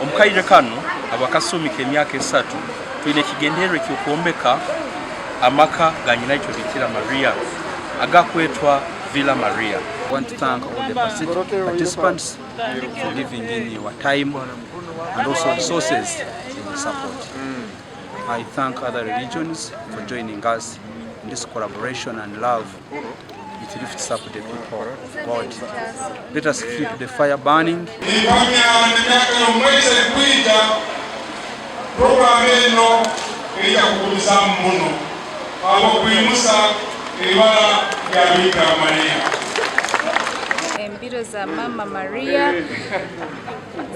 Omukaire kano abakasumika emyaka 3 tulina ekigendererwa ekyokuwombeka amaka ga nyina ekyo Bikira Maria agakwetwa Villa Maria. I want to thank all the participants for giving in your time and also resources in support. I thank other religions for joining us in this collaboration and love. It lifts up the people of God. Let us keep the fire burning. Embiro za Mama Maria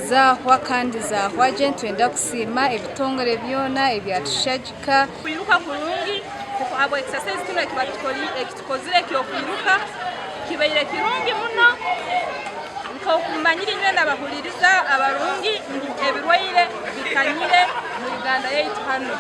zahwa kandi zahwaje twenda kusima ebitongore byona ebyatushagika kwiruka kurungi kuko abo exercise tuno ekitukozire kyokwiruka kibaire kirungi muno nko kumanyira nyine n'abahuririza abarungi ebirwaire bikanyire mu Uganda yaitu hano.